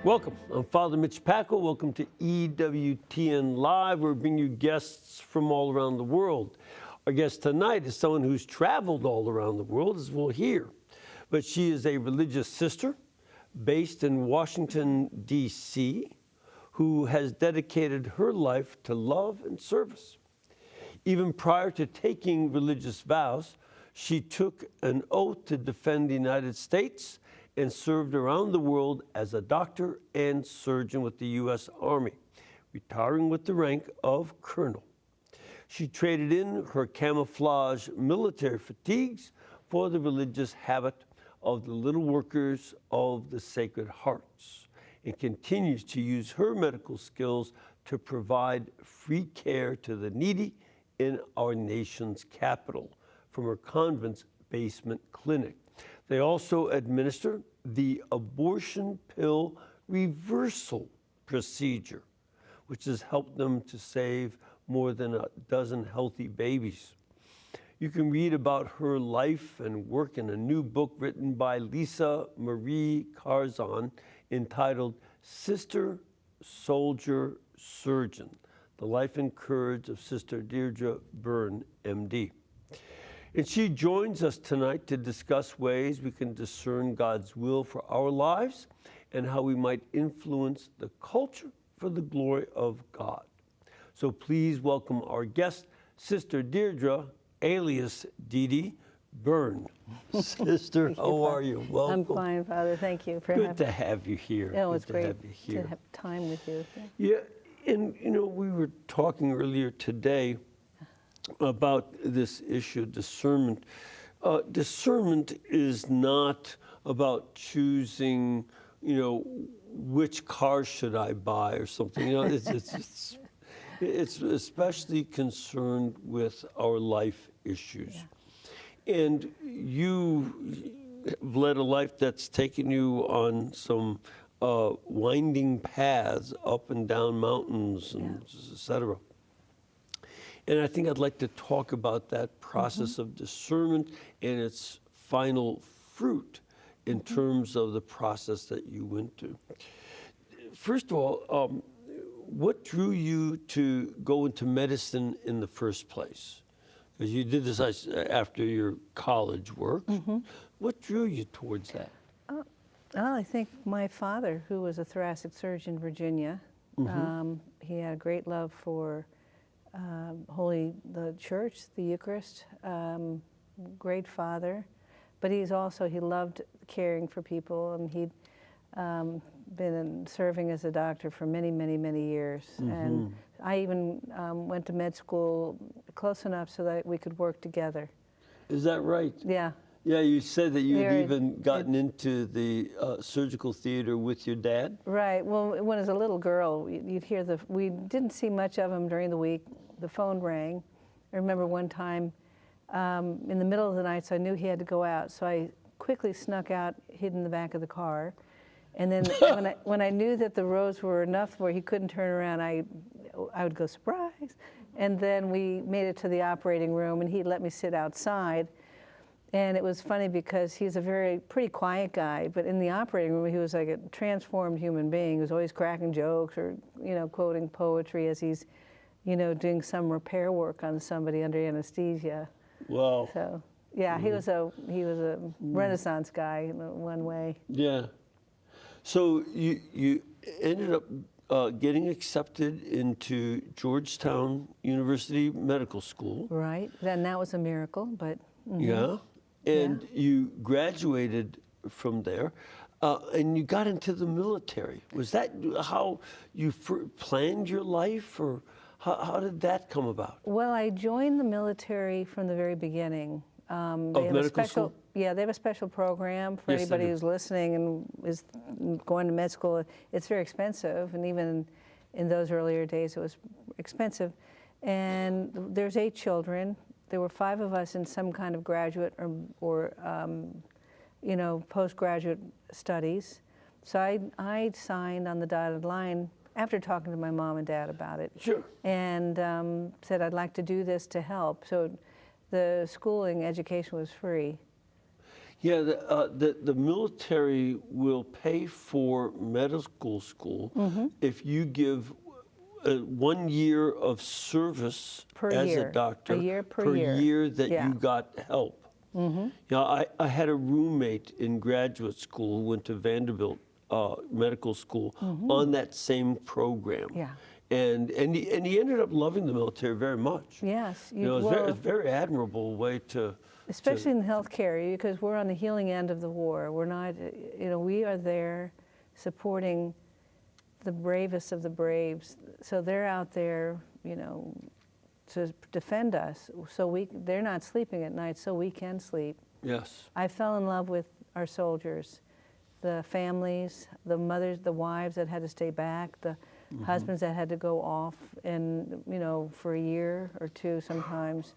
Welcome. I'm Father Mitch Packel. Welcome to EWTN Live. We're bringing you guests from all around the world. Our guest tonight is someone who's traveled all around the world, as we'll hear. But she is a religious sister based in Washington, D.C., who has dedicated her life to love and service. Even prior to taking religious vows, she took an oath to defend the United States and served around the world as a doctor and surgeon with the U.S. Army, retiring with the rank of colonel. She traded in her camouflage military fatigues for the religious habit of the little workers of the Sacred Hearts, and continues to use her medical skills to provide free care to the needy in our nation's capital from her convent's basement clinic. They also administer the abortion pill reversal procedure, which has helped them to save more than a dozen healthy babies. You can read about her life and work in a new book written by Lisa Marie Carzon entitled Sister, Soldier, Surgeon, The Life and Courage of Sister Dierdre Byrne, MD. And she joins us tonight to discuss ways we can discern God's will for our lives and how we might influence the culture for the glory of God. So please welcome our guest, Sister Dierdre, alias Dierdre Byrne. Sister, how are you? Welcome. I'm fine, Father. Thank you for having me. Good to have you here. Oh, it's Good great to have you here. to have time with you. Yeah, and you know, we were talking earlier today about this issue of discernment. Discernment is not about choosing, you know, which car should I buy or something. You know, it's especially concerned with our life issues. Yeah. And you have led a life that's taken you on some winding paths up and down mountains, and et cetera. And I think I'd like to talk about that process of discernment and its final fruit in terms of the process that you went to. First of all, what drew you to go into medicine in the first place? Because you did this after your college work. What drew you towards that? Well, I think my father, who was a thoracic surgeon in Virginia, he had a great love for the church, the Eucharist, great father, but he loved caring for people, and he'd been serving as a doctor for many, many, many years. And I even went to med school close enough so that we could work together. Is that right? Yeah. Yeah, you said that you'd even gotten into the surgical theater with your dad? Right. Well, when I was a little girl, you'd hear we didn't see much of him during the week. The phone rang. I remember one time in the middle of the night, so I knew he had to go out. So I quickly snuck out, hid in the back of the car. And then when I knew that the roads were enough where he couldn't turn around, I would go, surprise. And then we made it to the operating room, and he'd let me sit outside. And it was funny because he's a pretty quiet guy, but in the operating room, he was like a transformed human being. He was always cracking jokes or, you know, quoting poetry as he's, you know, doing some repair work on somebody under anesthesia. Wow. So, yeah, he was a Renaissance guy in one way. Yeah. So you ended up getting accepted into Georgetown University Medical School. Right. Then that was a miracle, but. Yeah. And you graduated from there, and you got into the military. Was that how you planned your life, or how did that come about? Well, I joined the military from the very beginning. Of medical school? Yeah, they have a special program for anybody who's listening and is going to med school. It's very expensive, and even in those earlier days, it was expensive. And there's 8 children. There were 5 of us in some kind of graduate or you know, postgraduate studies. So I signed on the dotted line after talking to my mom and dad about it. Sure. And said I'd like to do this to help. So the schooling education was free. Yeah, the military will pay for medical school if you give 1 year of service Per as year. a doctor A year per year. year that Yeah. you got help. You know, I had a roommate in graduate school who went to Vanderbilt Medical School on that same program. Yeah. And he ended up loving the military very much. Yes. You know, it's a very admirable way to. Especially in healthcare, because we're on the healing end of the war. We're not, you know, we are there supporting the bravest of the braves. So they're out there, you know, to defend us. So they're not sleeping at night, so we can sleep. Yes. I fell in love with our soldiers, the families, the mothers, the wives that had to stay back, the husbands that had to go off, and you know, for a year or two sometimes,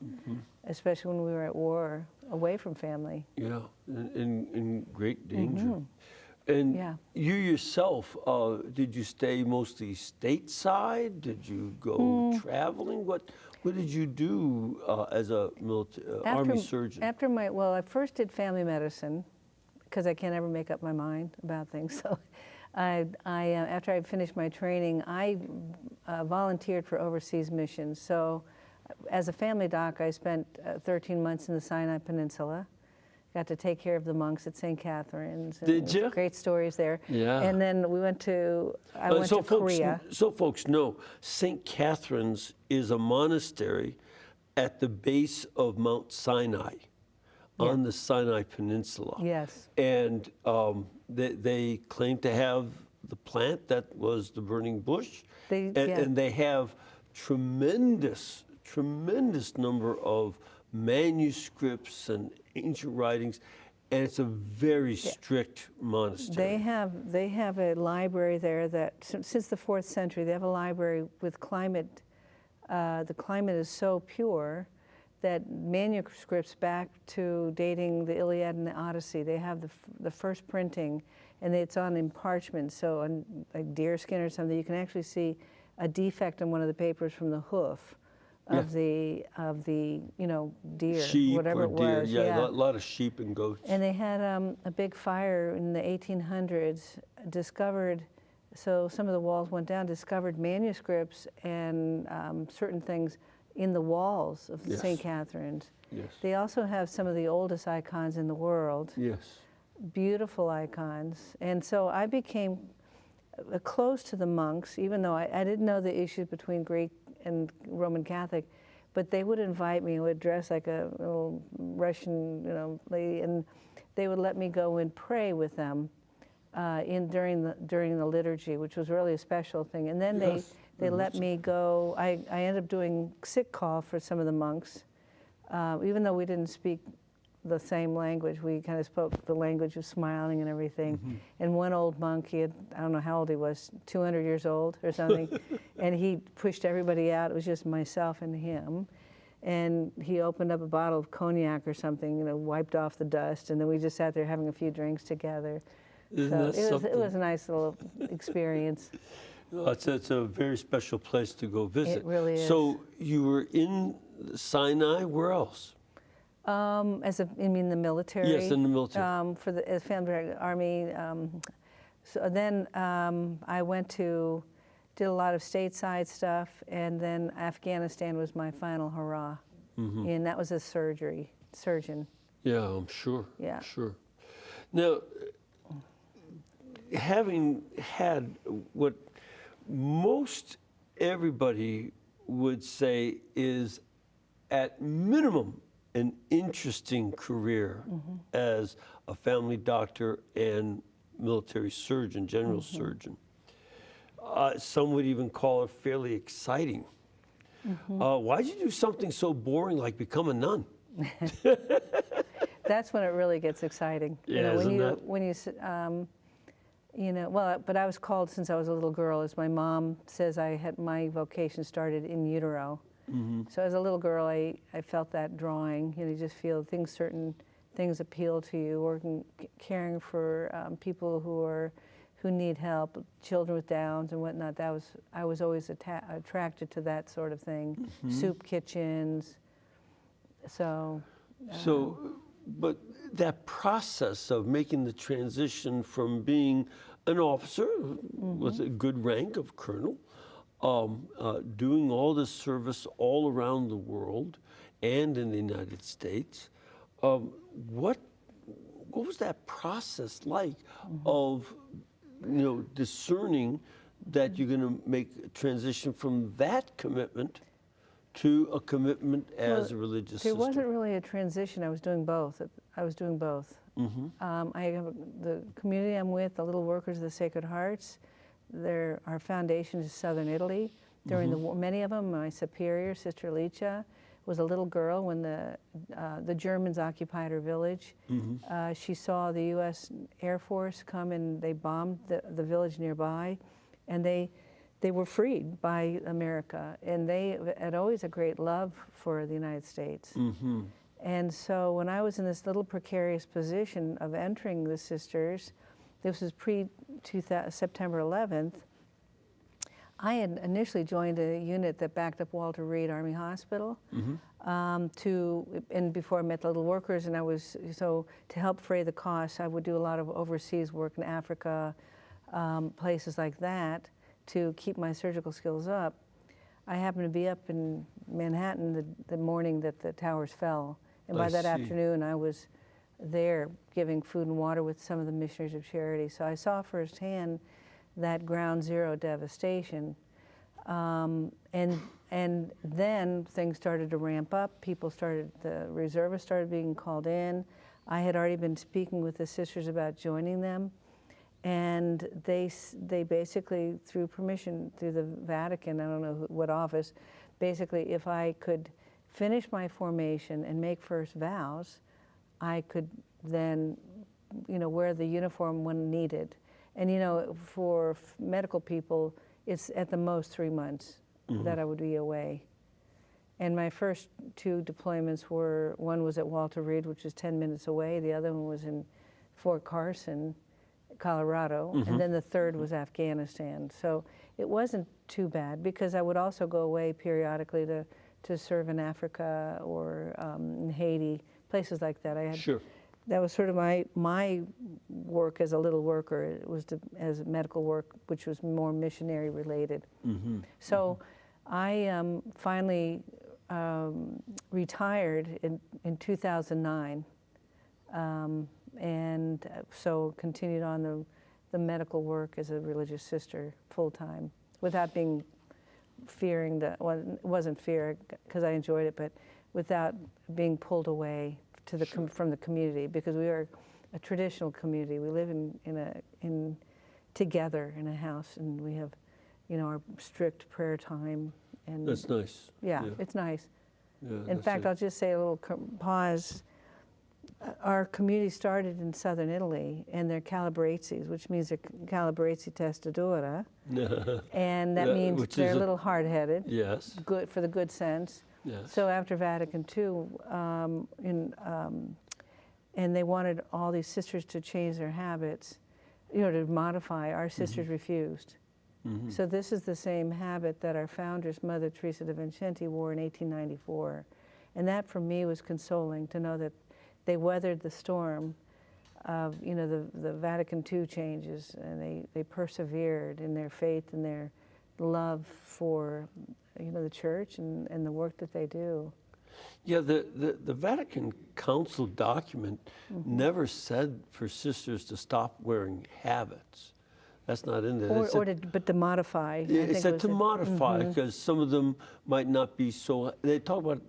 especially when we were at war, away from family. Yeah, in great danger. And Yeah. you yourself, did you stay mostly stateside? Did you go traveling? What did you do as a Army surgeon? Well, I first did family medicine because I can't ever make up my mind about things. So after I finished my training, I volunteered for overseas missions. So as a family doc, I spent 13 months in the Sinai Peninsula. Got to take care of the monks at St. Catherine's. Did you? Great stories there. Yeah. And then I went to Korea. So folks know, St. Catherine's is a monastery at the base of Mount Sinai on the Sinai Peninsula. Yes. And they claim to have the plant that was the burning bush. And they have tremendous number of manuscripts and ancient writings, and it's a very strict monastery. They have a library there that since the 4th century, they have a library with climate. The climate is so pure that manuscripts back to dating the Iliad and the Odyssey, they have the first printing, and it's in parchment, so on like deerskin or something, you can actually see a defect in one of the papers from the hoof of the you know, deer, sheep whatever or it deer. was. Yeah, a lot of sheep and goats. And they had a big fire in the 1800s, discovered, so some of the walls went down, discovered manuscripts and certain things in the walls of St. Catherine's. Yes. They also have some of the oldest icons in the world. Yes. Beautiful icons. And so I became close to the monks, even though I didn't know the issues between Greek and Roman Catholic, but they would invite me, would dress like a little Russian, you know, lady, and they would let me go and pray with them during the liturgy, which was really a special thing. And then they let me go. I ended up doing sick call for some of the monks, even though we didn't speak the same language. We kind of spoke the language of smiling and everything. And one old monk, I don't know how old he was, 200 years old or something, and he pushed everybody out. It was just myself and him. And he opened up a bottle of cognac or something, you know, wiped off the dust, and then we just sat there having a few drinks together. So it was a nice little experience. It's a very special place to go visit. It really is. So you were in Sinai, where else? You mean the military? Yes, in the military. For the family army. So then I did a lot of stateside stuff, and then Afghanistan was my final hurrah. And that was a surgeon. Yeah, I'm sure. Yeah. Sure. Now, having had what most everybody would say is at minimum an interesting career as a family doctor and military surgeon, general surgeon. Some would even call it fairly exciting. Why'd you do something so boring like become a nun? That's when it really gets exciting. Yeah, but I was called since I was a little girl. As my mom says, my vocation started in utero. So as a little girl, I felt that drawing. You know, you just feel certain things appeal to you, or caring for people who need help, children with Downs and whatnot. I was always attracted to that sort of thing. Soup kitchens. So But that process of making the transition from being an officer with a good rank of colonel, doing all this service all around the world and in the United States, what was that process like of, discerning that you're going to make a transition from that commitment to a commitment as a religious sister? There wasn't really a transition. I was doing both. I have the community I'm with, the Little Workers of the Sacred Hearts. Our foundation is Southern Italy. During the war, many of them, my superior, Sister Licia, was a little girl when the Germans occupied her village. She saw the U.S. Air Force come and they bombed the village nearby, and they were freed by America, and they had always a great love for the United States. And so when I was in this little precarious position of entering the sisters, this was pre-September 11th, I had initially joined a unit that backed up Walter Reed Army Hospital and before I met the Little Workers, and to help fray the costs, I would do a lot of overseas work in Africa, places like that, to keep my surgical skills up. I happened to be up in Manhattan the morning that the towers fell, and by that afternoon I was there giving food and water with some of the Missionaries of Charity. So I saw firsthand that ground zero devastation. And then things started to ramp up. The reservists started being called in. I had already been speaking with the sisters about joining them. And they basically, through permission, through the Vatican, I don't know what office, basically if I could finish my formation and make first vows, I could then, wear the uniform when needed. And for medical people, it's at the most 3 months that I would be away. And my first 2 deployments one was at Walter Reed, which is 10 minutes away. The other one was in Fort Carson, Colorado. And then the third was Afghanistan. So it wasn't too bad, because I would also go away periodically to serve in Africa or in Haiti, places like that. That was sort of my work as a little worker. It was as medical work, which was more missionary related. So I finally retired in 2009, and so continued on the medical work as a religious sister full time, without fearing it wasn't fear, because I enjoyed it, but without being pulled away from the community, because we are a traditional community. We live together in a house, and we have, our strict prayer time. And that's nice. Yeah, it's nice. Yeah, in fact, I'll just say a little pause. Our community started in southern Italy, and they're Calabreses, which means they're Calabresi testadora, and that means they're a little hard-headed. Yes. Good for the good sense. Yes. So after Vatican II, and they wanted all these sisters to change their habits, to modify. Our sisters refused. So this is the same habit that our founders, Mother Teresa de Vincenti, wore in 1894. And that for me was consoling, to know that they weathered the storm of, the Vatican II changes, and they persevered in their faith and their love for, the church and the work that they do. Yeah, the Vatican Council document never said for sisters to stop wearing habits. That's not in there. But to modify. Yeah, it said to modify, because some of them might not be so, they talk about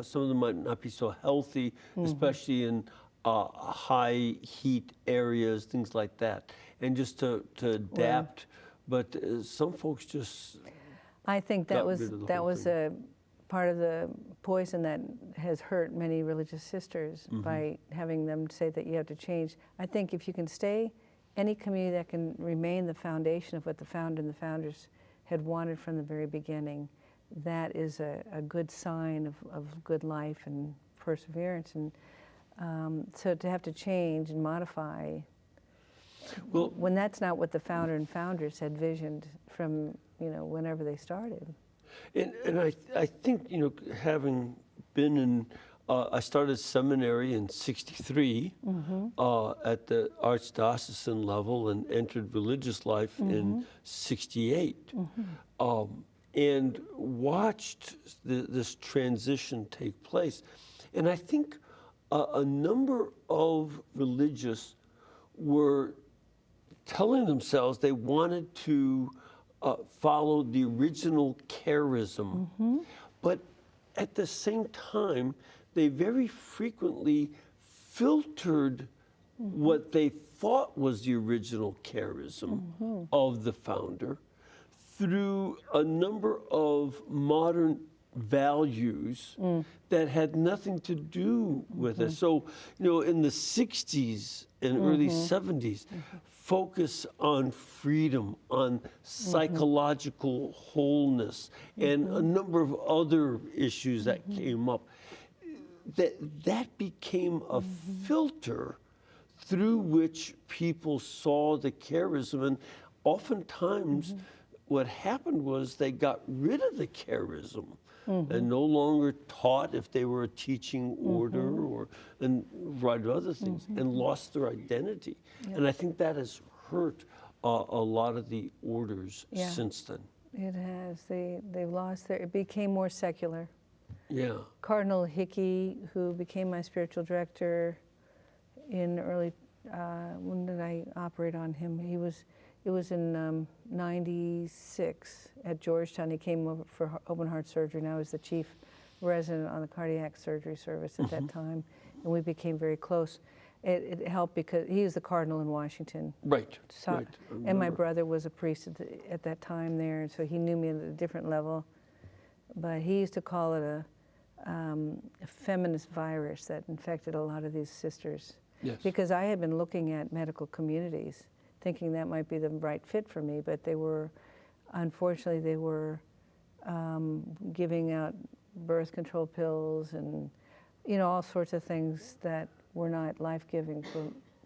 some of them might not be so healthy, especially in high heat areas, things like that. And just to adapt. But some folks just I think that was a part of the poison that has hurt many religious sisters, by having them say that you have to change. I think if you can stay, any community that can remain the foundation of what the founder and the founders had wanted from the very beginning, that is a good sign of good life and perseverance. And so to have to change and modify, when that's not what the founder and founders had visioned from, whenever they started. And I think, having been in I started seminary in '63 at the archdiocesan level and entered religious life in '68. And watched this transition take place. And I think a number of religious were telling themselves they wanted to follow the original charism, but at the same time, they very frequently filtered what they thought was the original charism of the founder through a number of modern values that had nothing to do with it. So, you know, in the 60s and early 70s, focus on freedom, on psychological wholeness, and a number of other issues that came up. That became a filter through which people saw the charism, and oftentimes what happened was they got rid of the charism and no longer taught if they were a teaching order or and right other things, and lost their identity. And I think that has hurt a lot of the orders since then. It has. They've lost their, it became more secular. Yeah. Cardinal Hickey, who became my spiritual director in early, when did I operate on him? It was in '96 at Georgetown. He came over for open heart surgery, and I was the chief resident on the cardiac surgery service at that time, and we became very close. It helped because he was the cardinal in Washington. Right, So, right. and my brother was a priest at that time there, so he knew me at a different level. But he used to call it a feminist virus that infected a lot of these sisters. Yes. Because I had been looking at medical communities, thinking that might be the right fit for me, but they were, unfortunately, they were giving out birth control pills and, you know, all sorts of things that were not life-giving.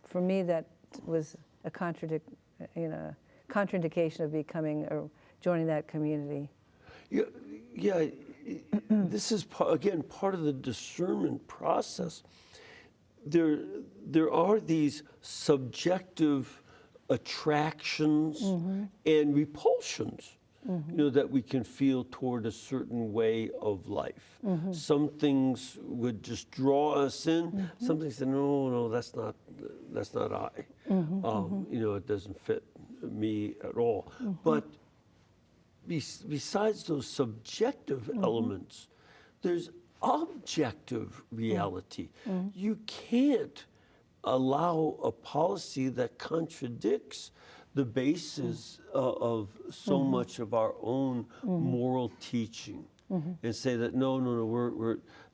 For me, that was a contraindication of becoming or joining that community. Yeah. This is again part of the discernment process. There are these subjective attractions and repulsions, you know, that we can feel toward a certain way of life. Some things would just draw us in. Some things say, no, that's not I. You know, it doesn't fit me at all. But besides those subjective elements, there's objective reality. You can't allow a policy that contradicts the basis of so much of our own moral teaching and say that no,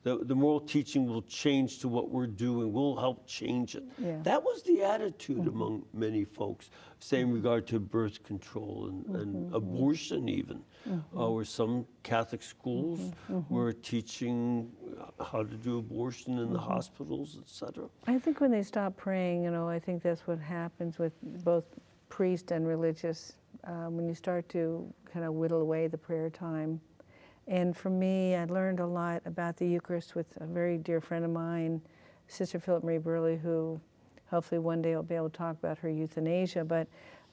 the moral teaching will change to what we're doing. We'll help change it. Yeah. That was the attitude among many folks, say in regard to birth control and abortion even, where some Catholic schools were teaching how to do abortion in the hospitals, etc. I think when they stop praying, you know, I think that's what happens with both priest and religious, when you start to kind of whittle away the prayer time. And for me, I learned a lot about the Eucharist with a very dear friend of mine, Sister Philip Marie Burley, who hopefully one day I'll be able to talk about her euthanasia. But,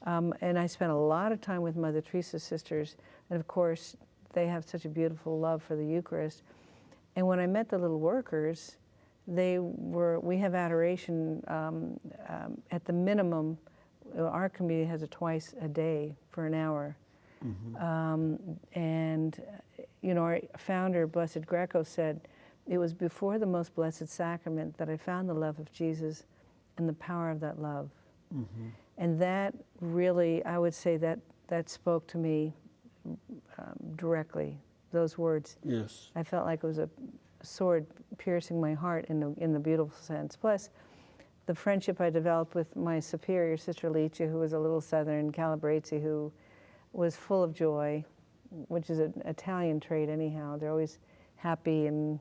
and I spent a lot of time with Mother Teresa's sisters, and of course, they have such a beautiful love for the Eucharist. And when I met the little workers, we have adoration at the minimum. Our community has it twice a day for an hour. And, you know, our founder, Blessed Greco, said, it was before the most blessed sacrament that I found the love of Jesus and the power of that love. And that really, I would say that spoke to me directly, those words. Yes. I felt like it was a sword piercing my heart in the beautiful sense. Plus, the friendship I developed with my superior, Sister Licia, who was a little Southern Calabrese, who was full of joy, which is an Italian trait anyhow. They're always happy and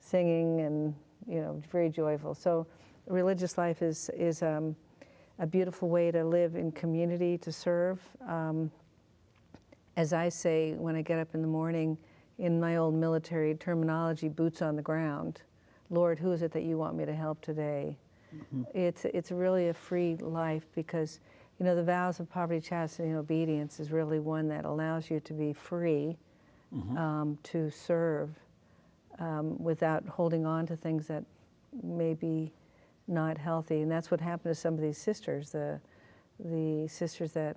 singing and, you know, very joyful. So religious life is a beautiful way to live in community, to serve. As I say when I get up in the morning, in my old military terminology, boots on the ground. Lord, who is it that you want me to help today? It's really a free life because, you know, the vows of poverty, chastity, and obedience is really one that allows you to be free to serve without holding on to things that may be not healthy. And that's what happened to some of these sisters, the sisters that,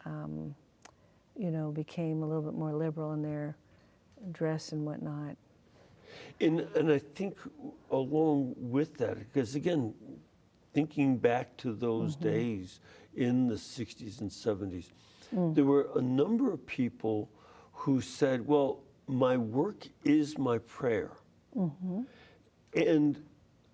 you know, became a little bit more liberal in their dress and whatnot. And I think along with that, because again, thinking back to those days in the 60s and 70s, there were a number of people who said, well, my work is my prayer. And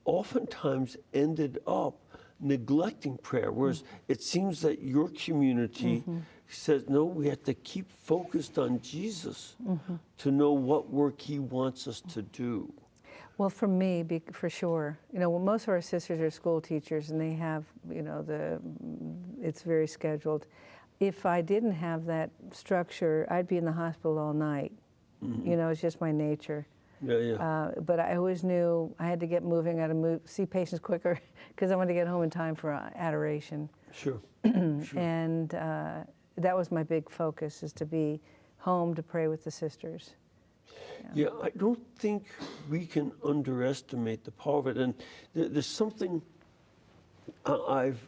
oftentimes ended up neglecting prayer, whereas it seems that your community says, no, we have to keep focused on Jesus to know what work he wants us to do. Well, for me, for sure. You know, well, most of our sisters are school teachers, and they have, you know, it's very scheduled. If I didn't have that structure, I'd be in the hospital all night. You know, it's just my nature. But I always knew I had to get moving. I had to see patients quicker because I wanted to get home in time for adoration. Sure. And that was my big focus, is to be home to pray with the sisters. Yeah, I don't think we can underestimate the power of it. And there's something I've,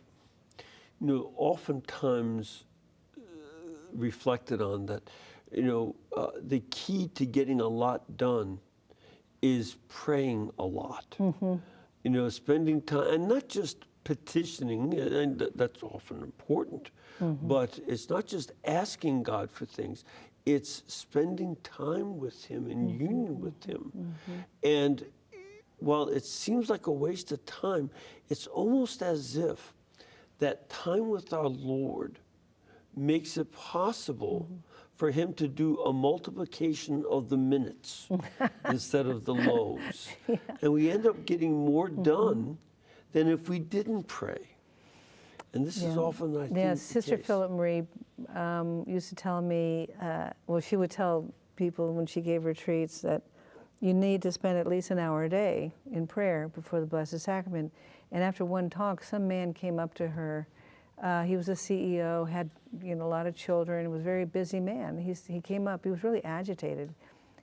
you know, oftentimes reflected on, that, you know, the key to getting a lot done is praying a lot. You know, spending time, and not just petitioning, and that's often important, but it's not just asking God for things. It's spending time with him, in union with him. And while it seems like a waste of time, it's almost as if that time with our Lord makes it possible for him to do a multiplication of the minutes instead of the loaves. And we end up getting more done than if we didn't pray. And this is often, I think, yeah, Sister case. Philip Marie used to tell me, well, she would tell people when she gave retreats that you need to spend at least an hour a day in prayer before the Blessed Sacrament. And after one talk, some man came up to her. He was a CEO, had, you know, a lot of children, was a very busy man. He came up, he was really agitated.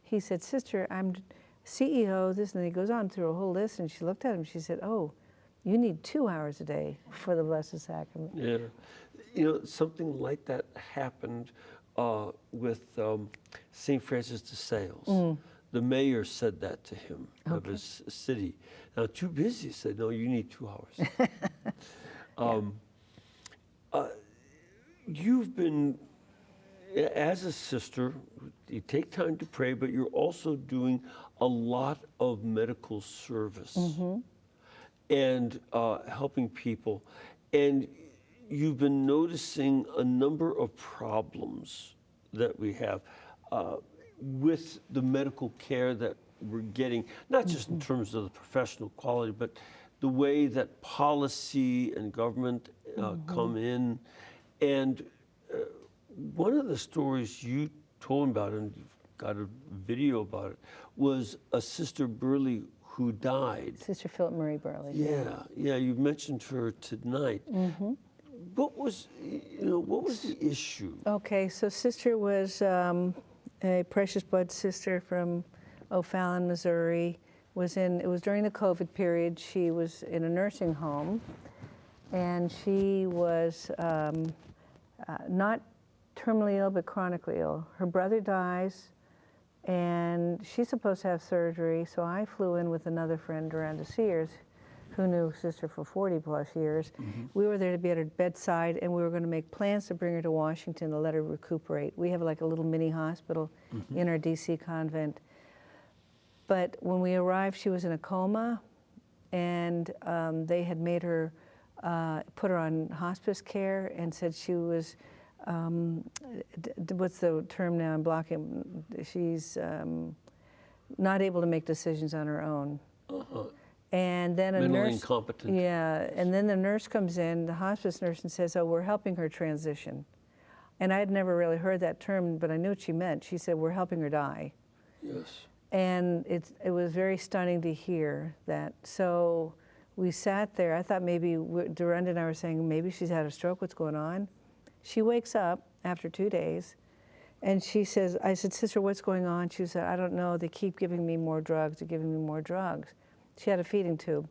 He said, "Sister, I'm CEO, this," and he goes on through a whole list, and she looked at him, she said, "Oh, you need 2 hours a day for the Blessed Sacrament." Yeah. You know, something like that happened with St. Francis de Sales. The mayor said that to him of his city. Now, too busy, said, no, you need 2 hours. You've been, as a sister, you take time to pray, but you're also doing a lot of medical service and helping people. And you've been noticing a number of problems that we have with the medical care that we're getting, not just in terms of the professional quality, but the way that policy and government come in. And one of the stories you told about, and you've got a video about it, was a Sister Burley who died. Sister Philip Marie Burley. Yeah, you mentioned her tonight. What was, you know, what was the issue? Okay, so Sister was a precious blood sister from O'Fallon, Missouri. It was during the COVID period. She was in a nursing home, and she was not terminally ill, but chronically ill. Her brother dies, and she's supposed to have surgery, so I flew in with another friend around to see her, who knew Sister for 40 plus years. We were there to be at her bedside, and we were going to make plans to bring her to Washington to let her recuperate. We have like a little mini hospital in our DC convent. But when we arrived, she was in a coma, and they had made her, put her on hospice care, and said she was, what's the term now, I'm blocking, she's not able to make decisions on her own. And then a Mentally nurse, incompetent. yeah, and then the nurse comes in, the hospice nurse, and says, "Oh, we're helping her transition." And I had never really heard that term, but I knew what she meant. She said, "We're helping her die." Yes. And it was very stunning to hear that. So we sat there. I thought maybe, Dierdre and I were saying, maybe she's had a stroke, what's going on? She wakes up after 2 days, and she says, I said, sister, what's going on? She said, I don't know, they keep giving me more drugs, they're giving me more drugs. She had a feeding tube.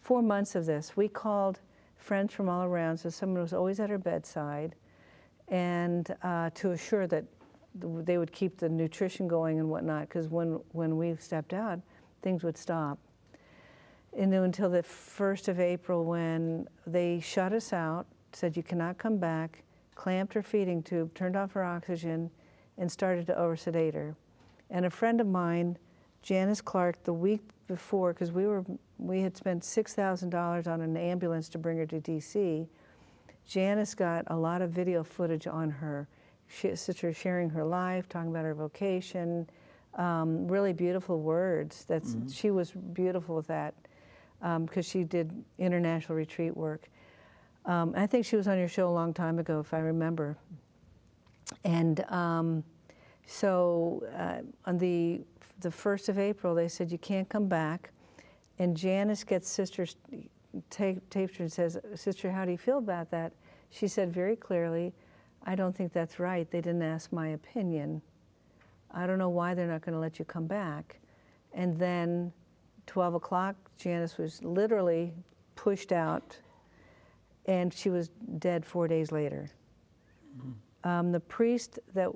4 months of this, we called friends from all around, so someone was always at her bedside, and to assure that they would keep the nutrition going and whatnot, because when we stepped out, things would stop. And then until the 1st of April, when they shut us out, said you cannot come back, clamped her feeding tube, turned off her oxygen, and started to over-sedate her. And a friend of mine, Janice Clark, the week before, because we had spent $6,000 on an ambulance to bring her to DC, Janice got a lot of video footage on her, sister sharing her life, talking about her vocation, really beautiful words. She was beautiful with that, because she did international retreat work. I think she was on your show a long time ago, if I remember. And so on the 1st of April, they said, you can't come back. And Janice gets sister's taped her and says, sister, how do you feel about that? She said very clearly, I don't think that's right. They didn't ask my opinion. I don't know why they're not going to let you come back. And then 12 o'clock, Janice was literally pushed out, and she was dead 4 days later. The priest that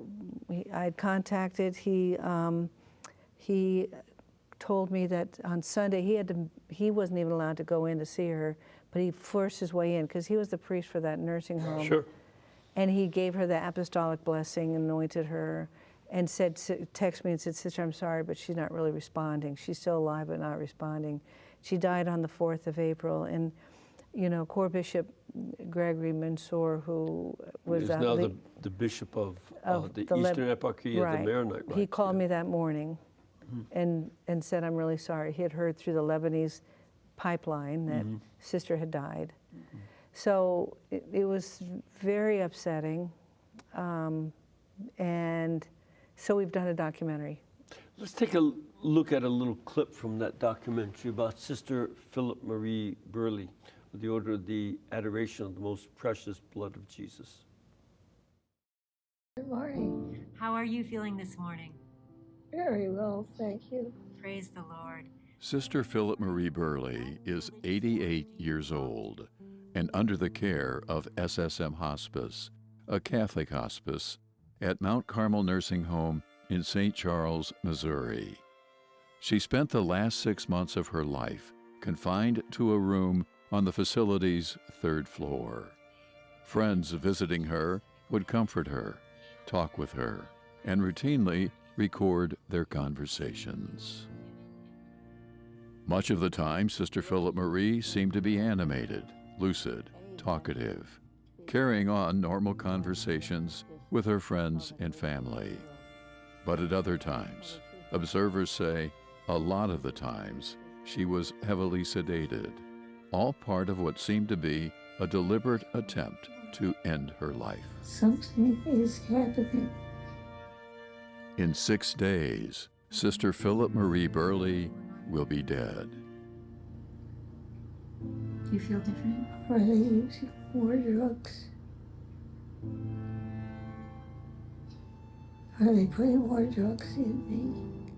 I had contacted, he told me that on Sunday he wasn't even allowed to go in to see her, but he forced his way in because he was the priest for that nursing home. Sure. And he gave her the apostolic blessing, anointed her, and said, texted me and said, sister, I'm sorry, but she's not really responding. She's still alive, but not responding. She died on the 4th of April. And, you know, Core Bishop Gregory Mansour, who was is now the bishop of the Eastern Eparchy of the Maronite. Right? He called me that morning and said, I'm really sorry. He had heard through the Lebanese pipeline that sister had died. So it was very upsetting. And so we've done a documentary. Let's take a look at a little clip from that documentary about Sister Philip Marie Burley, with the Order of the Adoration of the Most Precious Blood of Jesus. Good morning. How are you feeling this morning? Very well, thank you. Praise the Lord. Sister Philip Marie Burley is 88 years old and under the care of SSM Hospice, a Catholic hospice, at Mount Carmel Nursing Home in St. Charles, Missouri. She spent the last 6 months of her life confined to a room on the facility's 3rd floor. Friends visiting her would comfort her, talk with her, and routinely record their conversations. Much of the time, Sister Philip Marie seemed to be animated, lucid, talkative, carrying on normal conversations with her friends and family. But at other times, observers say a lot of the times she was heavily sedated, all part of what seemed to be a deliberate attempt to end her life. Something is happening. In 6 days, Sister Philip Marie Burley will be dead. Do you feel different? Are they using more drugs? Are they putting more drugs in me?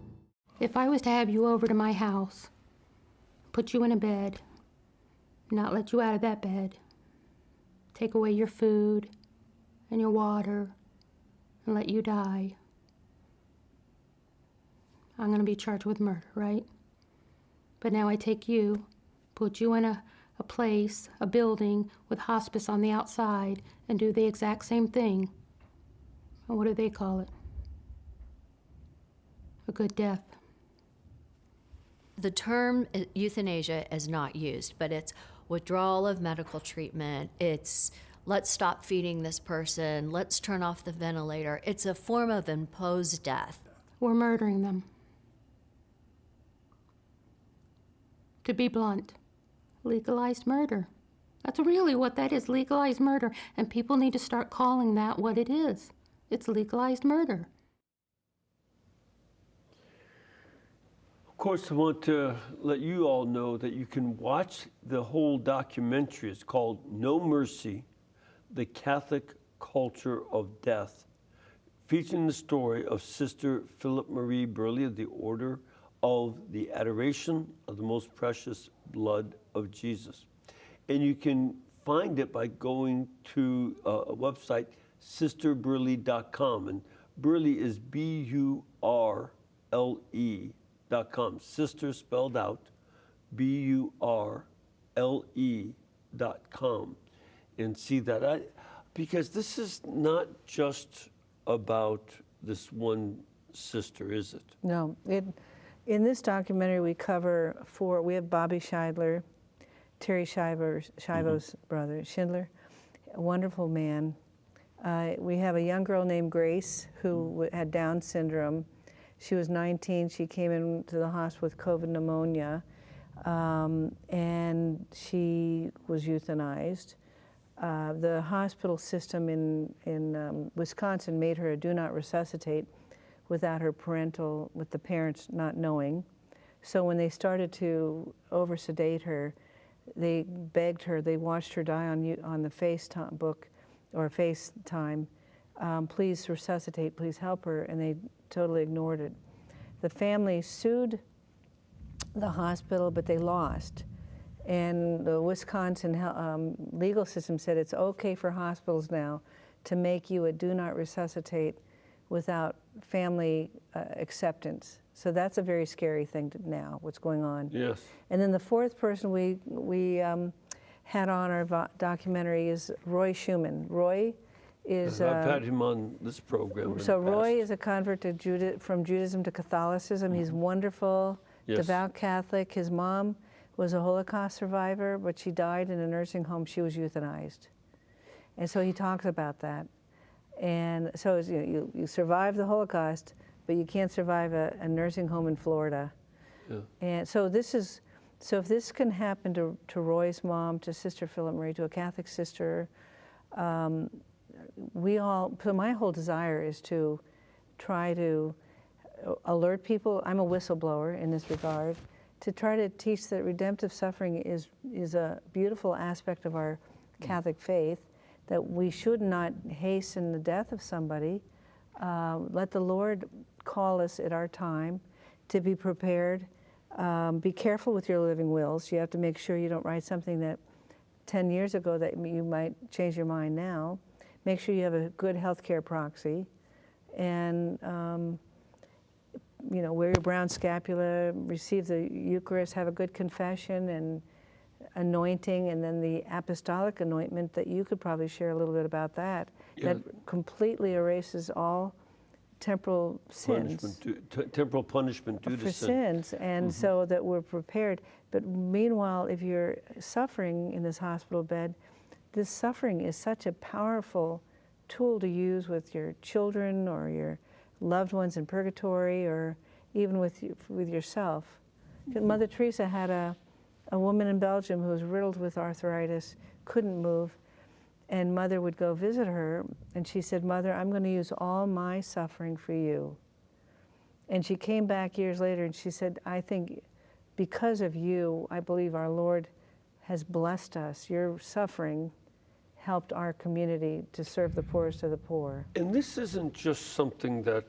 If I was to have you over to my house, put you in a bed, not let you out of that bed, take away your food and your water, and let you die, I'm going to be charged with murder, right? But now I take you, put you in a place, a building with hospice on the outside, and do the exact same thing. And what do they call it? A good death. The term euthanasia is not used, but it's withdrawal of medical treatment. It's let's stop feeding this person, let's turn off the ventilator. It's a form of imposed death. We're murdering them. To be blunt, legalized murder. That's really what that is, legalized murder. And people need to start calling that what it is. It's legalized murder. course, I want to let you all know that you can watch the whole documentary. It's called No Mercy, The Catholic Culture of Death, featuring the story of Sister Philip Marie Burley of the Order of the Adoration of the Most Precious Blood of Jesus. And you can find it by going to a website, sisterburley.com. And Burley is BURLE.com. Sister spelled out, BURLE.com. And see that. Because this is not just about this one sister, is it? No. In this documentary, we cover four. We have Bobby Scheidler, Terry Schiavo's brother, Schindler, a wonderful man. We have a young girl named Grace who had Down syndrome. She was 19. She came into the hospital with COVID pneumonia, and she was euthanized. The hospital system in Wisconsin made her a do not resuscitate without her with the parents not knowing. So when they started to over-sedate her, they begged her, they watched her die on the FaceTime book, or FaceTime, please resuscitate, please help her, and they totally ignored it. The family sued the hospital, but they lost. And the Wisconsin legal system said it's okay for hospitals now to make you a do not resuscitate without family acceptance. So that's a very scary thing now, what's going on. Yes. And then the fourth person we had on our documentary is Roy Schumann. Roy is... I've had him on this program. So Roy is a convert to from Judaism to Catholicism. He's wonderful, devout Catholic. His mom was a Holocaust survivor, but she died in a nursing home. She was euthanized. And so he talks about that. And so you survive the Holocaust, but you can't survive a nursing home in Florida. Yeah. And so if this can happen to Roy's mom, to Sister Philip Marie, to a Catholic sister, so my whole desire is to try to alert people. I'm a whistleblower in this regard, to try to teach that redemptive suffering is a beautiful aspect of our Catholic faith, that we should not hasten the death of somebody. Let the Lord call us at our time to be prepared. Be careful with your living wills. You have to make sure you don't write something that 10 years ago that you might change your mind now. Make sure you have a good healthcare proxy. And wear your brown scapula, receive the Eucharist, have a good confession and anointing, and then the apostolic anointment that you could probably share a little bit about that. Yeah. That completely erases all temporal sins. Temporal punishment due to sins, and so that we're prepared. But meanwhile, if you're suffering in this hospital bed, this suffering is such a powerful tool to use with your children or your loved ones in purgatory, or even with yourself. Mother Teresa had a woman in Belgium who was riddled with arthritis, couldn't move, and Mother would go visit her, and she said, Mother, I'm going to use all my suffering for you. And she came back years later and she said, I think because of you, I believe our Lord has blessed us. Your suffering helped our community to serve the poorest of the poor. And this isn't just something that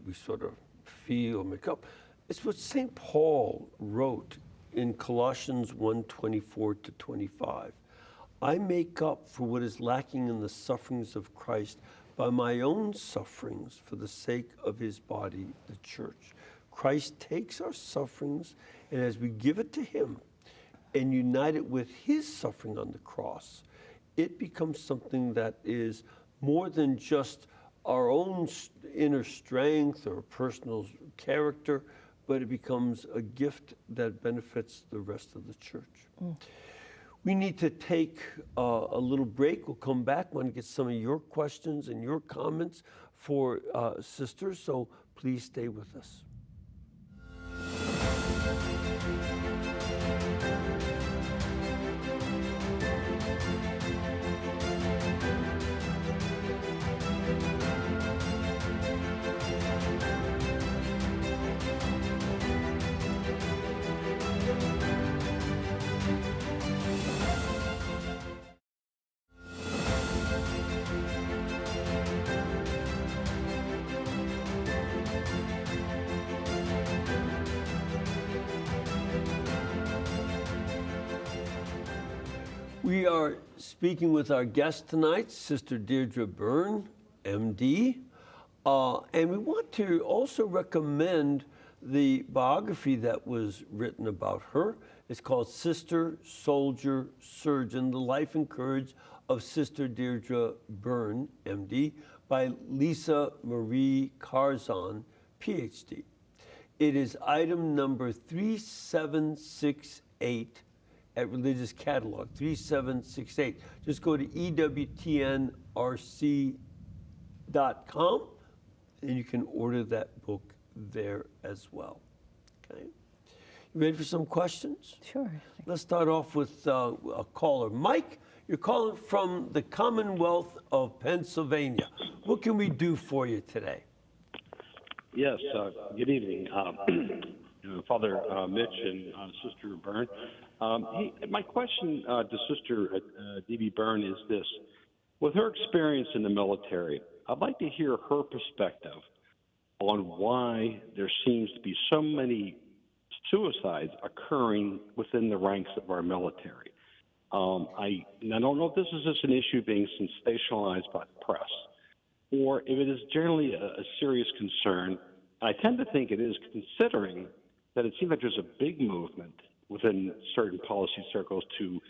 we sort of feel or make up. It's what St. Paul wrote in Colossians 1:24-25. I make up for what is lacking in the sufferings of Christ by my own sufferings for the sake of his body, the church. Christ takes our sufferings, and as we give it to him and unite it with his suffering on the cross, it becomes something that is more than just our own inner strength or personal character, but it becomes a gift that benefits the rest of the church. We need to take a little break. We'll come back. I want to get some of your questions and your comments for sisters, so please stay with us. We are speaking with our guest tonight, Sister Dierdre Byrne, MD. And we want to also recommend the biography that was written about her. It's called Sister, Soldier, Surgeon, The Life and Courage of Sister Dierdre Byrne, MD, by Lisa Marie Carzon, PhD. It is item number 3768 at Religious Catalog, 3768. Just go to EWTNRC.com and you can order that book there as well. Okay. You ready for some questions? Sure. Let's start off with a caller. Mike, you're calling from the Commonwealth of Pennsylvania. What can we do for you today? Yes, good evening, Father Mitch and Sister Byrne. My question to Sister D.B. Byrne is this. With her experience in the military, I'd like to hear her perspective on why there seems to be so many suicides occurring within the ranks of our military. I don't know if this is just an issue being sensationalized by the press, or if it is generally a serious concern. I tend to think it is, considering that it seems like there's a big movement within certain policy circles to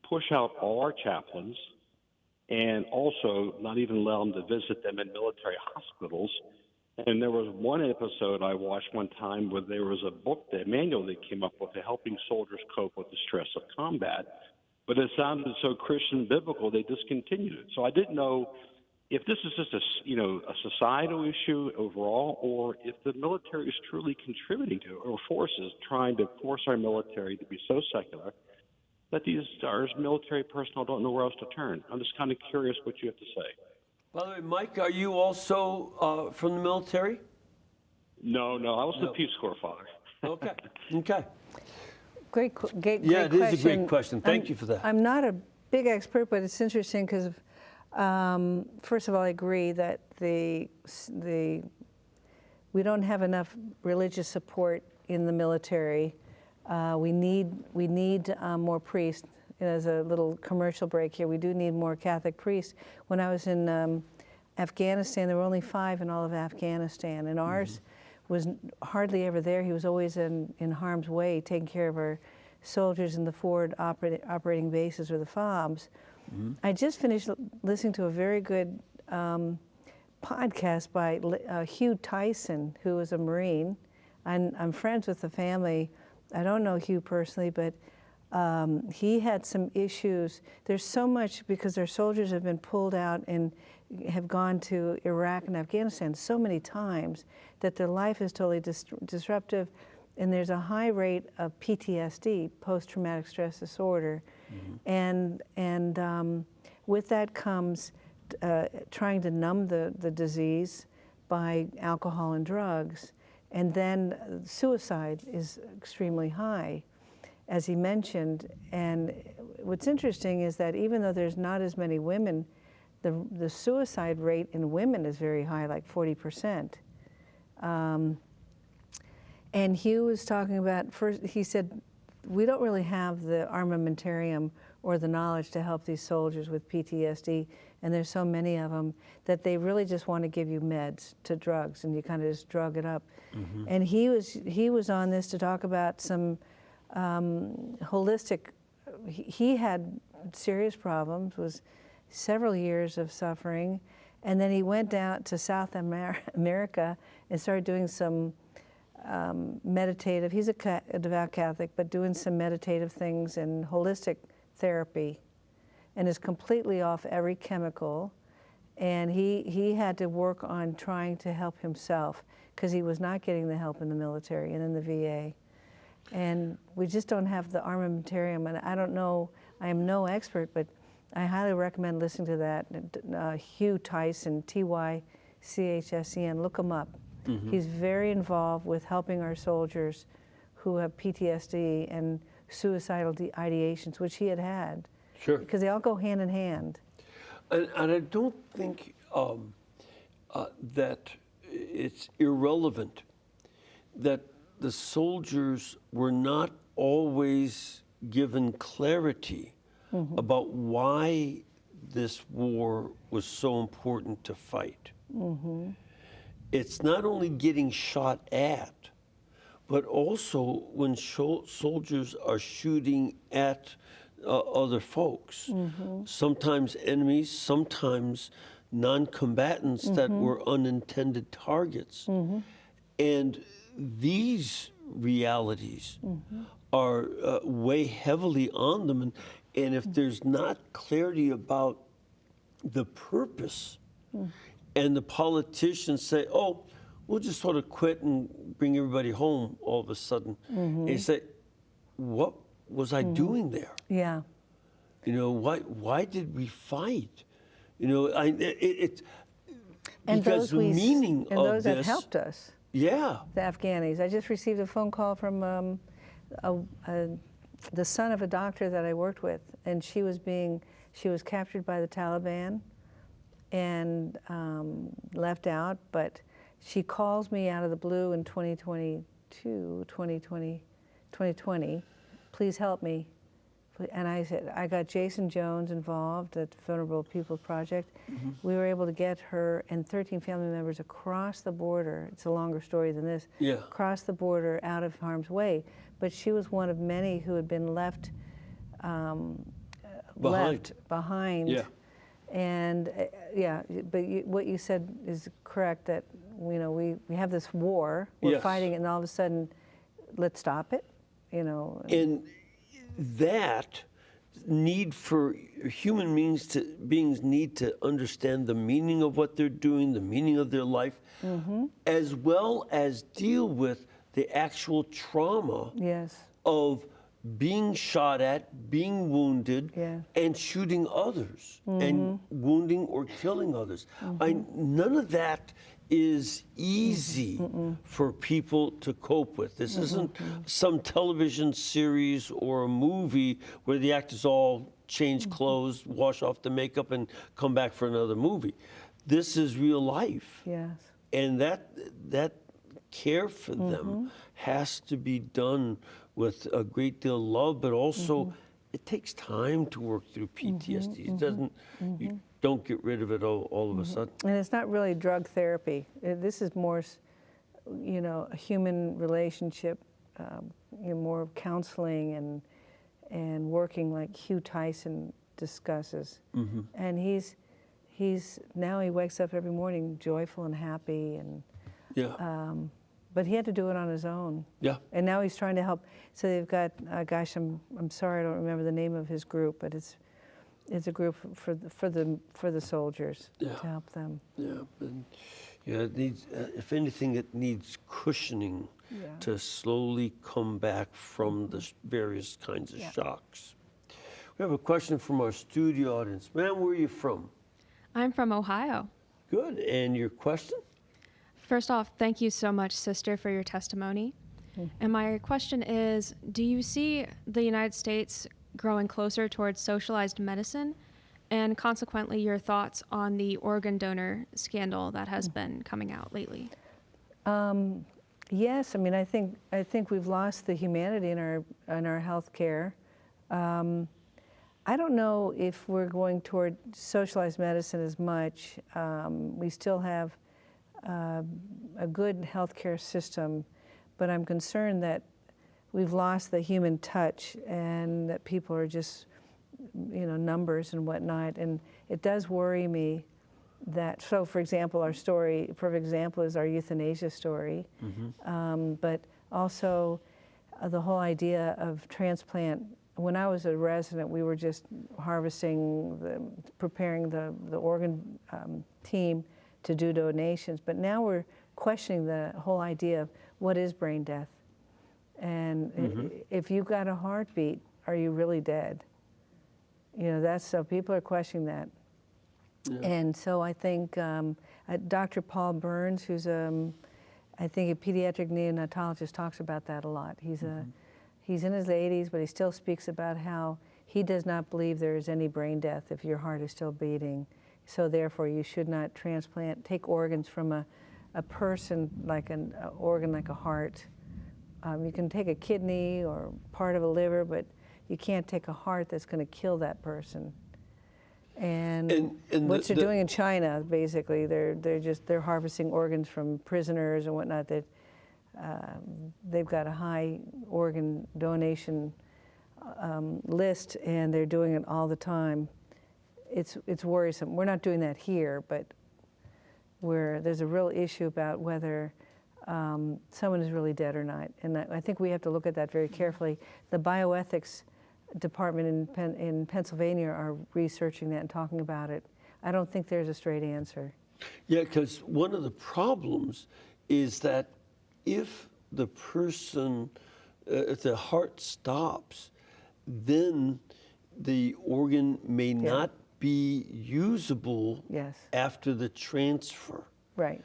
push out all our chaplains and also not even allow them to visit them in military hospitals. And there was one episode I watched one time where there was a book, a manual they came up with, helping soldiers cope with the stress of combat. But it sounded so Christian biblical, they discontinued it. So I didn't know if this is just a societal issue overall, or if the military is truly contributing to, or forces trying to force our military to be so secular that our military personnel don't know where else to turn. I'm just kind of curious what you have to say. By the way, Mike, are you also from the military? No, I was the Peace Corps, Father. Okay. Great question. Yeah, it is a great question. Thank you for that. I'm not a big expert, but it's interesting because, first of all, I agree that we don't have enough religious support in the military. We need more priests. As a little commercial break here, we do need more Catholic priests. When I was in Afghanistan, there were only 5 in all of Afghanistan, and ours was hardly ever there. He was always in harm's way, taking care of our soldiers in the forward operating bases, or the FOBs. I just finished listening to a very good podcast by Hugh Tyson, who is a Marine. I'm friends with the family. I don't know Hugh personally, but he had some issues. There's so much, because their soldiers have been pulled out and have gone to Iraq and Afghanistan so many times that their life is totally disruptive, and there's a high rate of PTSD, post-traumatic stress disorder, and with that comes trying to numb the disease by alcohol and drugs, and then suicide is extremely high, as he mentioned. And what's interesting is that even though there's not as many women, the suicide rate in women is very high, like 40%. And Hugh was talking about, first, he said, we don't really have the armamentarium or the knowledge to help these soldiers with PTSD, and there's so many of them that they really just want to give you meds to drugs, and you kind of just drug it up. And he was on this to talk about some holistic. He had serious problems, was several years of suffering, and then he went down to South America and started doing some meditative. He's a devout Catholic, but doing some meditative things and holistic therapy, and is completely off every chemical. And he had to work on trying to help himself because he was not getting the help in the military and in the VA. And we just don't have the armamentarium. And I don't know, I am no expert, but I highly recommend listening to that. Hugh Tyson, Tychsen, look him up. He's very involved with helping our soldiers who have PTSD and suicidal ideations, which he had. Sure. Because they all go hand in hand. And I don't think that it's irrelevant that the soldiers were not always given clarity about why this war was so important to fight. It's not only getting shot at, but also when soldiers are shooting at other folks, sometimes enemies, sometimes non-combatants that were unintended targets. And these realities are weigh heavily on them. And if there's not clarity about the purpose, and the politicians say, oh, we'll just sort of quit and bring everybody home all of a sudden. And you say, what was I doing there? Yeah. You know, why did we fight? You know, And because those the meaning and of those that this, helped us, yeah, the Afghanis. I just received a phone call from the son of a doctor that I worked with, and she was captured by the Taliban and left out, but she calls me out of the blue in 2020, please help me. And I said, I got Jason Jones involved at the Vulnerable People Project. We were able to get her and 13 family members across the border. It's a longer story than this. Yeah. Across the border out of harm's way. But she was one of many who had been left behind. Yeah. And but what you said is correct, that we have this war, we're Yes. fighting it, and all of a sudden, let's stop it, And that need for human beings need to understand the meaning of what they're doing, the meaning of their life, as well as deal with the actual trauma Yes. of being shot at, being wounded, Yeah. and shooting others, and wounding or killing others. None of that is easy for people to cope with. This isn't some television series or a movie where the actors all change clothes, wash off the makeup, and come back for another movie. This is real life. Yes. And that care for them has to be done with a great deal of love, but also it takes time to work through PTSD. It doesn't, you don't get rid of it all of a sudden. And it's not really drug therapy. This is more, a human relationship, more counseling and working like Hugh Tyson discusses. And he's now he wakes up every morning joyful and happy, and but he had to do it on his own. Yeah. And now he's trying to help. So they've got, gosh, I'm sorry, I don't remember the name of his group, but it's a group for the soldiers to help them. Yeah, and it needs, if anything, it needs cushioning to slowly come back from the various kinds of shocks. We have a question from our studio audience. Ma'am, where are you from? I'm from Ohio. Good, and your question? First off, thank you so much, sister, for your testimony. And my question is, do you see the United States growing closer towards socialized medicine? And consequently, your thoughts on the organ donor scandal that has been coming out lately? Yes, I mean, I think we've lost the humanity in our health care. I don't know if we're going toward socialized medicine as much. We still have a good healthcare system, but I'm concerned that we've lost the human touch and that people are just, numbers and whatnot. And it does worry me that, so for example, our story, a perfect example is our euthanasia story, but also the whole idea of transplant. When I was a resident, we were just preparing the organ team to do donations, but now we're questioning the whole idea of what is brain death. And if you've got a heartbeat, are you really dead? So people are questioning that. Yeah. And so I think Dr. Paul Burns, who's I think a pediatric neonatologist, talks about that a lot. He's in his 80s, but he still speaks about how he does not believe there is any brain death if your heart is still beating. So therefore, you should not take organs from a person, like an organ like a heart. You can take a kidney or part of a liver, but you can't take a heart that's going to kill that person. And the- what they're doing in China, basically, they're harvesting organs from prisoners and whatnot. That they've got a high organ donation list, and they're doing it all the time. It's worrisome. We're not doing that here, but there's a real issue about whether someone is really dead or not. And I think we have to look at that very carefully. The bioethics department in Pennsylvania are researching that and talking about it. I don't think there's a straight answer. Yeah, because one of the problems is that if the person, if the heart stops, then the organ may not be usable Yes. after the transfer. Right.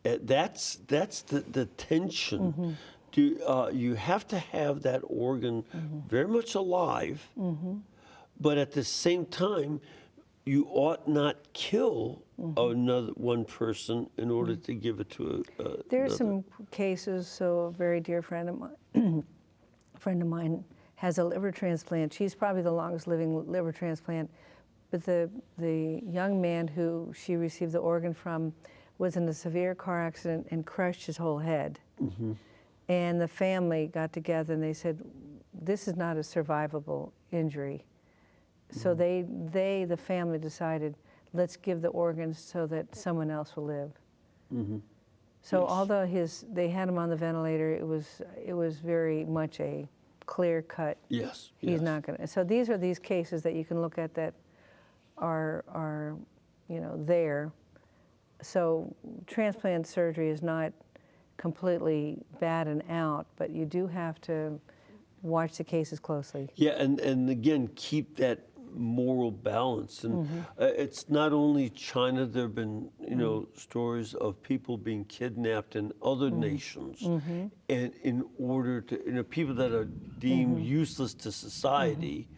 That's the tension. You have to have that organ very much alive, but at the same time, you ought not kill one person in order to give it to There's another. some cases. So a very dear friend of mine has a liver transplant. She's probably the longest living liver transplant. But the young man who she received the organ from was in a severe car accident and crushed his whole head. And the family got together and they said, this is not a survivable injury. So the family decided, let's give the organs so that someone else will live. So although they had him on the ventilator, it was very much a clear cut. Yes. He's not going to. So these are these cases that you can look at that are there. So transplant surgery is not completely bad and out, but you do have to watch the cases closely. Yeah, and again, keep that moral balance. And it's not only China. There have been, stories of people being kidnapped in other nations, and in order to, people that are deemed useless to society,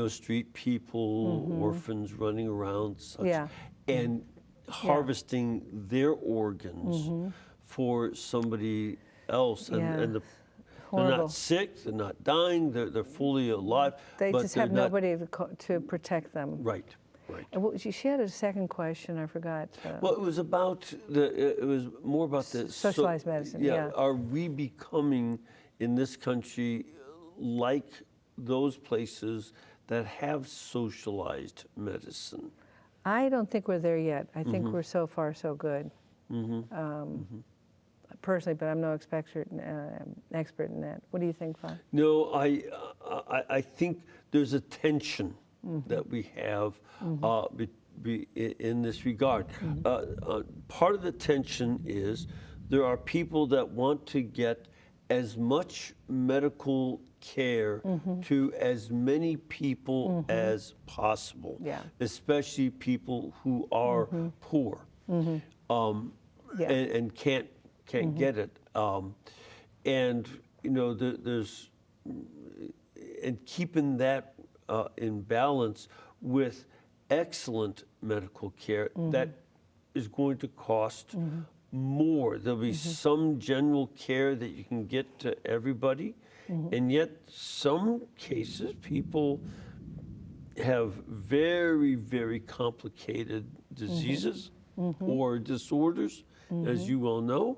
street people, orphans running around, such, and harvesting their organs for somebody else, and they're not sick, they're not dying, they're fully alive. They but just have they're not- nobody to protect them. Right. And she had a second question, I forgot. Well, it was about it was more about the Socialized medicine, yeah. Are we becoming in this country like those places that have socialized medicine? I don't think we're there yet. I think we're so far so good. Personally, but I'm no expert in that. What do you think, Fawn? No, I think there's a tension that we have in this regard. Part of the tension is there are people that want to get as much medical care to as many people as possible, especially people who are poor and can't get it. And there's and keeping that in balance with excellent medical care that is going to cost more. There'll be some general care that you can get to everybody, and yet some cases people have very, very complicated diseases or disorders, as you well know,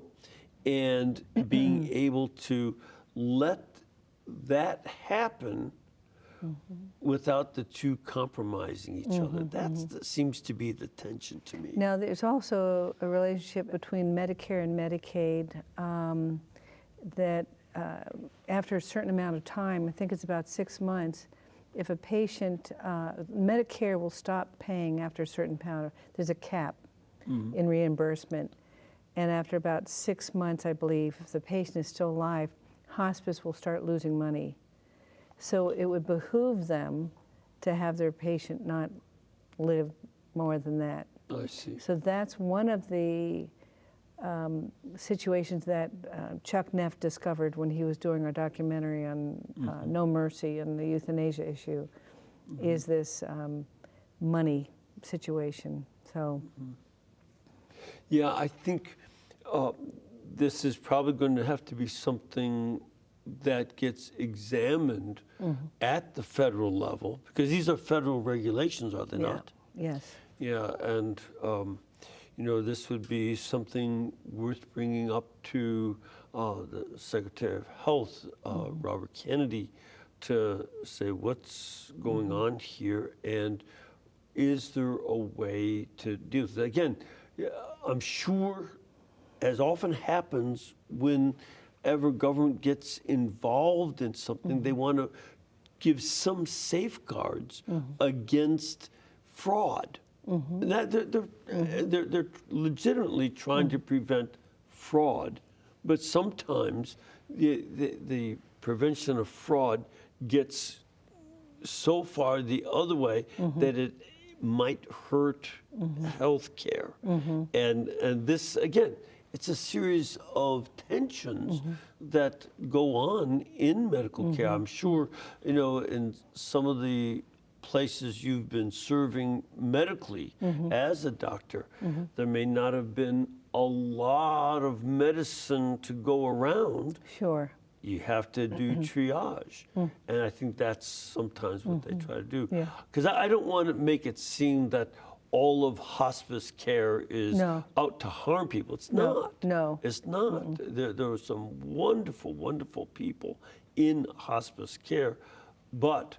and being able to let that happen without the two compromising each other. That seems to be the tension to me. Now, there's also a relationship between Medicare and Medicaid that after a certain amount of time, I think it's about 6 months, if a patient, Medicare will stop paying after a certain amount. There's a cap in reimbursement. And after about 6 months, I believe, if the patient is still alive, hospice will start losing money. So it would behoove them to have their patient not live more than that. I see. So that's one of the situations that Chuck Neff discovered when he was doing our documentary on No Mercy and the euthanasia issue, is this money situation. So. Yeah, I think this is probably going to have to be something that gets examined at the federal level, because these are federal regulations, are they not? Yes. Yeah, and you know, this would be something worth bringing up to the Secretary of Health, Robert Kennedy, to say what's going on here, and is there a way to deal with it? Again, I'm sure, as often happens whenever government gets involved in something, they want to give some safeguards against fraud. That they're legitimately trying to prevent fraud, but sometimes the prevention of fraud gets so far the other way that it might hurt health care. And this, again, it's a series of tensions that go on in medical care. I'm sure, you know, in some of the places you've been serving medically as a doctor, there may not have been a lot of medicine to go around. Sure. You have to do triage. And I think that's sometimes what they try to do. Yeah. Because I don't want to make it seem that all of hospice care is out to harm people. It's not. No. It's not. There are some wonderful, wonderful people in hospice care, but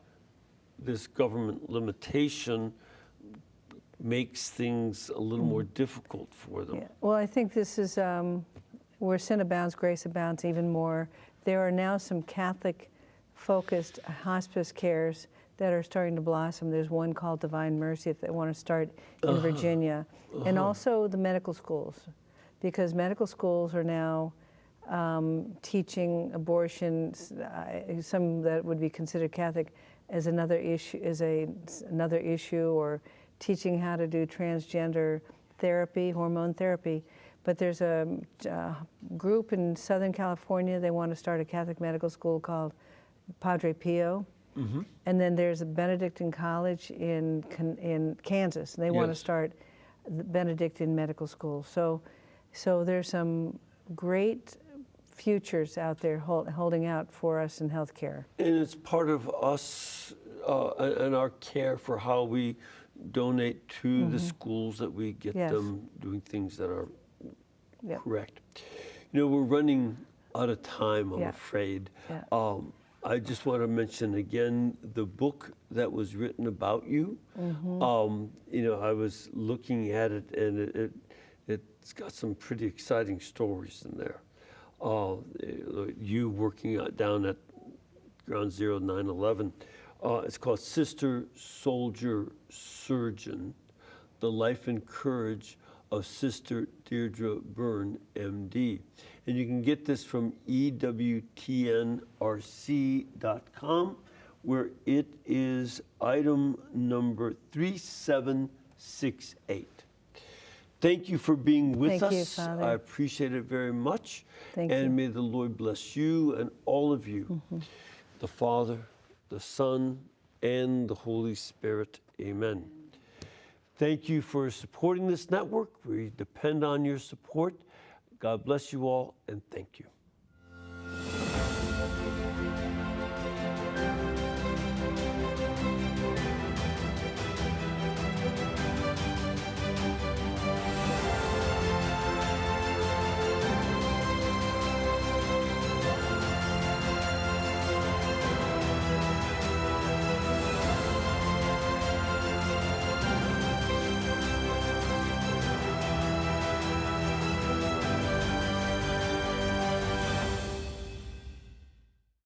this government limitation makes things a little more difficult for them. Yeah. Well, I think this is where sin abounds, grace abounds even more. There are now some Catholic-focused hospice cares that are starting to blossom. There's one called Divine Mercy if they want to start in Virginia. And also the medical schools, because medical schools are now teaching abortion, some that would be considered Catholic, as another issue, or teaching how to do transgender therapy, hormone therapy. But there's a group in Southern California, they want to start a Catholic medical school called Padre Pio. And then there's a Benedictine college in Kansas, and they want to start the Benedictine medical school. So there's some great futures out there holding out for us in healthcare. And it's part of us and our care for how we donate to the schools, that we get them doing things that are correct. You know, we're running out of time, I'm afraid. I just want to mention again the book that was written about you. You know, I was looking at it, and it's got some pretty exciting stories in there. You working down at Ground Zero 9/11. It's called Sister Soldier Surgeon, The Life and Courage of Sister Dierdre Byrne, MD. And you can get this from EWTNRC.com, where it is item number 3768. Thank you for being with us. Thank you, Father. I appreciate it very much. Thank and you. may the Lord bless you and all of you, the Father, the Son, and the Holy Spirit. Amen. Thank you for supporting this network. We depend on your support. God bless you all, and thank you.